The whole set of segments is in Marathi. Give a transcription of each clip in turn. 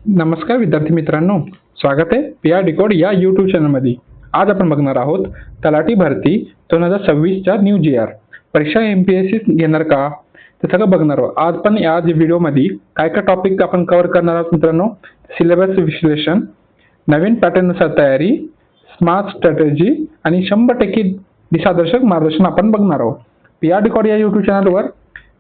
नमस्कार विद्यार्थी मित्रांनो, स्वागत आहे पीआर डिकोड या यूट्यूब चॅनलमध्ये. आज आपण बघणार आहोत तलाठी भरती 2026च्या न्यू GR परीक्षा MPSC घेणार का, ते सगळं बघणार आहोत. आज पण या व्हिडिओमध्ये काय काय टॉपिक आपण कव्हर करणार आहोत मित्रांनो. सिलेबस विश्लेषण, नवीन पॅटर्ननुसार तयारी, स्मार्ट स्ट्रॅटेजी आणि 100% दिशादर्शक मार्गदर्शन आपण बघणार आहोत. पीआर डिकोड या यूट्यूब चॅनलवर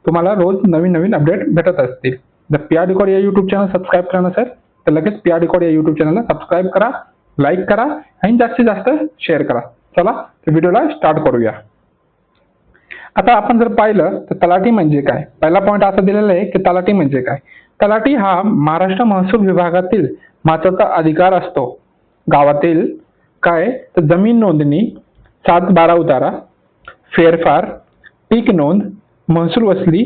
तुम्हाला रोज नवीन अपडेट भेटत असतील. जर पीआर डिकोड या यूट्यूब चॅनल सबस्क्राईब करा नसेल तर लगेच पीआर डिकोड या यूट्यूब चॅनलला सबस्क्राईब करा, लाईक करा आणि जास्तीत जास्त शेअर करा. चला तर व्हिडिओला स्टार्ट करूया. आता आपण जर पाहिलं तर तलाठी म्हणजे काय, पहिला पॉईंट असा दिलेला आहे की तलाठी म्हणजे काय. तलाठी हा महाराष्ट्र महसूल विभागातील महत्त्वाचा अधिकार असतो. गावातील काय तर जमीन नोंदणी, 7/12 उतारा, फेरफार, पीक नोंद, महसूल वसुली,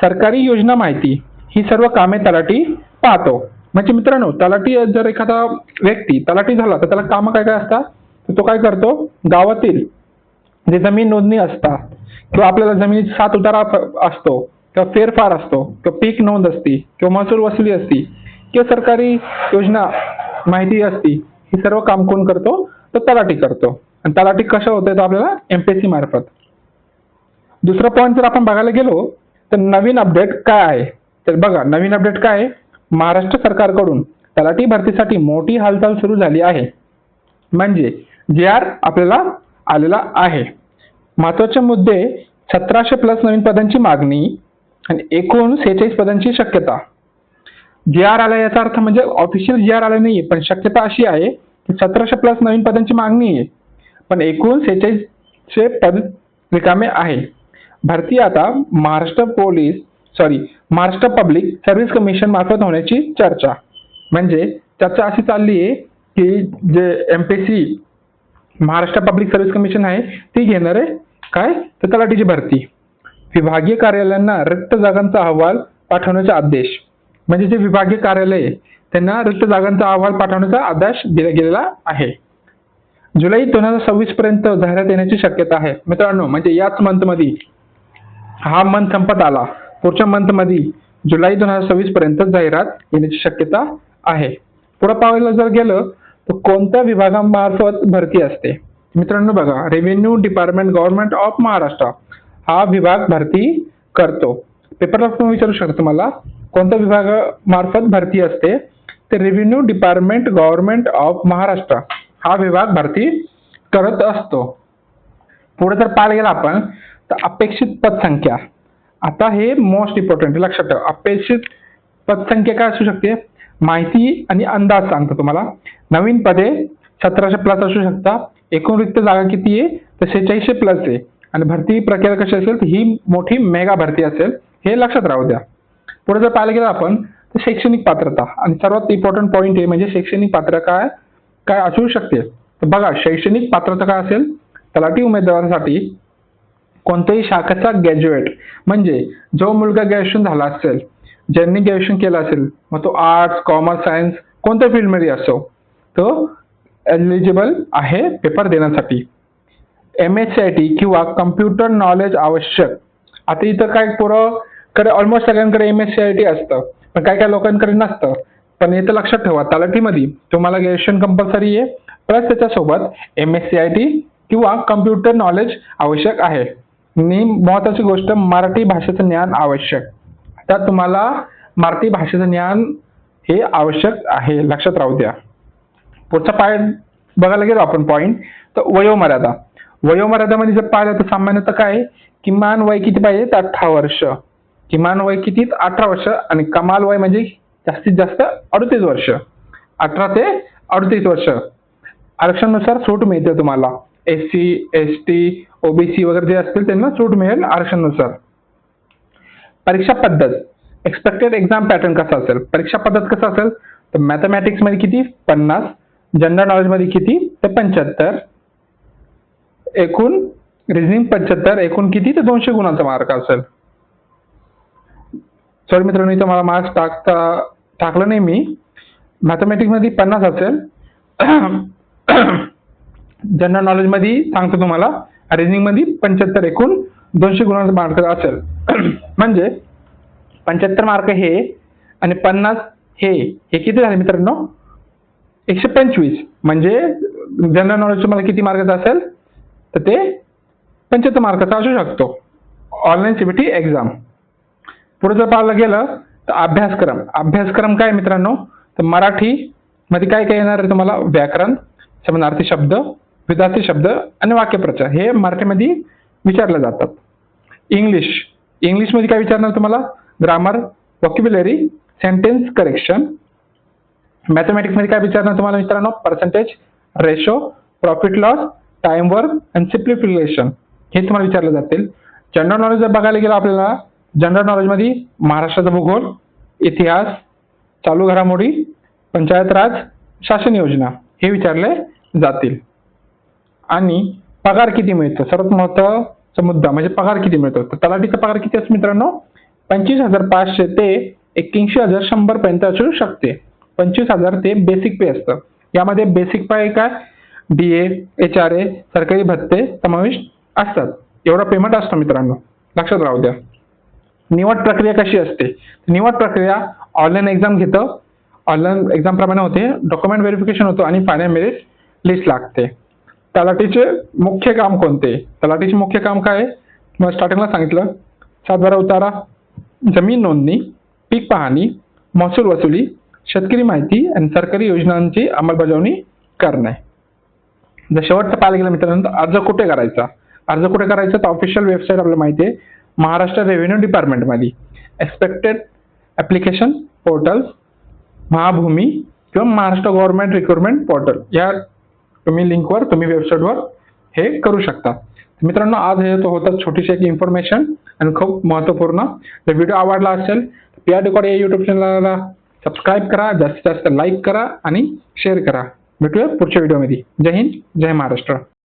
सरकारी योजना माहिती ही सर्व कामे तलाठी पाहतो. म्हणजे मित्रांनो, तलाठी जर एखादा व्यक्ती तलाठी झाला तर त्याला कामं काय काय असतात, तर तो काय करतो, गावातील जे जमीन नोंदणी असतात किंवा आपल्याला जमिनीत 7 उतारा असतो किंवा फेरफार असतो किंवा पीक नोंद असते किंवा महसूल वसुली असते किंवा सरकारी योजना माहिती असते, ही सर्व काम कोण करतो, तर तलाठी करतो. आणि तलाठी कसं होतं तर आपल्याला MPSC मार्फत. दुसरा पॉईंट जर आपण बघायला गेलो तर नवीन अपडेट काय आहे, तर बघा नवीन अपडेट काय आहे. महाराष्ट्र सरकारकडून तलाठी भरतीसाठी मोठी हालचाल सुरू झाली आहे. म्हणजे GR आपल्याला आलेला आहे. महत्वाचे मुद्दे 1700+ नवीन पदांची मागणी आणि एकूण 46 पदांची शक्यता. GR आला याचा अर्थ म्हणजे ऑफिशियल GR आला नाहीये, पण शक्यता अशी आहे की 1700+ नवीन पदांची मागणी आहे, पण एकूण 46 पद रिकामे आहे. भरती आता महाराष्ट्र पब्लिक सर्व्हिस कमिशन मार्फत होण्याची चर्चा. म्हणजे चर्चा अशी चालली आहे की जे MPSC Maharashtra public service commission आहे ती घेणार आहे काय तर तलाठीची भरती. विभागीय कार्यालयांना रिक्त जागांचा अहवाल पाठवण्याचा आदेश. म्हणजे जे विभागीय कार्यालय आहे त्यांना रिक्त जागांचा अहवाल पाठवण्याचा आदेश दिला गेलेला आहे. जुलै 2026 पर्यंत जाहिरात येण्याची शक्यता आहे मित्रांनो. म्हणजे याच मंथमध्ये, हा मंथ संपत आला, पुढच्या मंथमध्ये जुलै 2026 पर्यंत जाहिरात येण्याची शक्यता आहे. पुढे पाहायला जर गेलं तर कोणत्या विभागामार्फत भरती असते मित्रांनो, बघा revenue department government of Maharashtra हा विभाग भरती करतो. पेपरला पण विचारू शकतो तुम्हाला कोणत्या विभागामार्फत भरती असते, तर revenue department government of Maharashtra हा विभाग भरती करत असतो. पुढे जर पाहायला गेला आपण तर अपेक्षित पदसंख्या. आता हे मोस्ट इम्पॉर्टंट लक्षात ठेवा. अपेक्षित पदसंख्या काय असू शकते, माहिती आणि अंदाज सांगतो तुम्हाला. नवीन पदे 1700+ असू शकतात. एकूण रिक्त जागा किती आहे तर 4600+ आहे. आणि भरती प्रक्रिया कशी असेल तर ही मोठी मेगा भरती असेल, हे लक्षात राहू द्या. पुढे जर पाहायला गेलं आपण तर शैक्षणिक पात्रता आणि सर्वात इम्पॉर्टंट पॉईंट आहे म्हणजे शैक्षणिक पात्रता काय असू शकते. तर बघा शैक्षणिक पात्रता काय असेल, तलाठी उमेदवारासाठी कोणत्याही शाखेचा ग्रॅज्युएट, म्हणजे जो मुलगा ग्रॅज्युएशन झाला असेल, ज्यांनी ग्रॅज्युएशन केलं असेल, मग तो आर्ट्स कॉमर्स सायन्स कोणत्या फील्डमध्ये असो, तो एलिजिबल आहे पेपर देण्यासाठी. MSCIT किंवा कम्प्युटर नॉलेज आवश्यक. आता इथं काय पोरांकडे ऑलमोस्ट सगळ्यांकडे MSCIT असतं, पण काय काय लोकांकडे नसतं. पण इथं लक्षात ठेवा तलाठीमध्ये तुम्हाला ग्रॅज्युएशन कंपल्सरी आहे, प्लस त्याच्यासोबत MSCIT किंवा कम्प्युटर नॉलेज आवश्यक आहे. आणि महत्वाची गोष्ट मराठी भाषेचं ज्ञान आवश्यक. आता तुम्हाला मराठी भाषेचं ज्ञान हे आवश्यक आहे, लक्षात राहू द्या. पुढचा पॉईंट बघायला गेलो आपण पॉईंट तर वयोमर्यादा. वयोमर्यादामध्ये जर पाहिलं तर सामान्यतः काय किमान वय किती पाहिजे तर 18 वर्ष. किमान वय किती 18 वर्ष आणि कमाल वय म्हणजे जास्तीत जास्त 38 वर्ष. 18 ते 38 वर्ष. आरक्षणानुसार सूट मिळते तुम्हाला. SC ST OBC वगैरे जे असतील त्यांना सूट मिळेल आरक्षणानुसार. परीक्षा पद्धत, एक्सपेक्टेड एक्झाम पॅटर्न कसा असेल, परीक्षा पद्धत कसं असेल तर मॅथमॅटिक्स मध्ये किती 50, जनरल नॉलेज मध्ये किती तर 75, एकूण रिझनिंग 75, एकूण किती तर 200 गुणांचा मार्क असेल. सॉरी मित्रांनो, इथं मला मार्क्स टाकलं नाही मी. मॅथमॅटिक्स मध्ये 50 असेल, जनरल नॉलेज मध्ये सांगतो तुम्हाला, रिझनिंग मध्ये 75, एकूण 200 गुणांचा मार्क असेल. म्हणजे 75 मार्क हे आणि 50 हे किती झाले मित्रांनो? 125. म्हणजे जनरल नॉलेज तुम्हाला किती मार्काचा असेल तर ते 75 मार्काचा असू शकतो. Online CBT exam. पुढे जर पाहायला गेलं तर अभ्यासक्रम काय मित्रांनो? तर मराठी मध्ये काय काय येणार आहे तुम्हाला? व्याकरण, समानार्थी शब्द, विरुद्धार्थी शब्द आणि वाक्यप्रचार हे मराठीमध्ये विचारले जातात. इंग्लिश मध्ये काय विचारणार तुम्हाला? Grammar, vocabulary, sentence correction. Mathematics मध्ये काय विचारणार तुम्हाला मित्रांनो? Percentage, ratio, profit loss, time work आणि सिम्प्लिफिकेशन हे तुम्हाला विचारले जातील. जनरल नॉलेज जर बघायला गेलं आपल्याला, जनरल नॉलेज मध्ये महाराष्ट्राचा भूगोल, इतिहास, चालू घडामोडी, पंचायत राज, शासन योजना हे विचारले जातील. आणि पगार किती मिळतो? सर्वात महत्त्वाचा मुद्दा म्हणजे पगार किती मिळतो. तर तलाठीचा पगार किती असतो मित्रांनो? 25,500 ते 81,100 पर्यंत असू शकते. 25,000 ते बेसिक पे असतं. यामध्ये बेसिक पे काय? DA, HRA, सरकारी भत्ते समाविष्ट असतात. एवढा पेमेंट असतो मित्रांनो, लक्षात राहू द्या. निवड प्रक्रिया कशी असते? निवड प्रक्रिया ऑनलाईन एक्झाम घेतं, ऑनलाईन एक्झाम प्रमाणे होते, डॉक्युमेंट व्हेरिफिकेशन होतो आणि फायनल मेरिट लिस्ट लागते. तलाठीचे मुख्य काम कोणते? तलाठीचे मुख्य काम काय आहे? मग स्टार्टिंगला सांगितलं, सातबारा उतारा, जमीन नोंदणी, पीक पाहणी, महसूल वसुली, शेतकरी माहिती आणि सरकारी योजनांची अंमलबजावणी करणे. जर शेवटचं पाहायला गेलं मित्रांनो, अर्ज कुठे करायचा? तर ऑफिशियल वेबसाईट आपल्याला माहिती आहे, महाराष्ट्र रेव्हेन्यू डिपार्टमेंटमध्ये एक्सपेक्टेड ऍप्लिकेशन पोर्टल, महाभूमी किंवा महाराष्ट्र गव्हर्नमेंट रिक्रुटमेंट पोर्टल या लिंकवर तुम्ही वेबसाईटवर हे करू शकता. मित्रांनो, आज हे होतं छोटीशी एक इन्फॉर्मेशन आणि खूप महत्त्वपूर्ण. जर व्हिडिओ आवडला असेल तर PR Decode या यूट्यूब चॅनलला सबस्क्राईब करा, जास्तीत जास्त लाईक करा आणि शेअर करा. भेटूया पुढच्या व्हिडिओमध्ये. जय हिंद, जय महाराष्ट्र.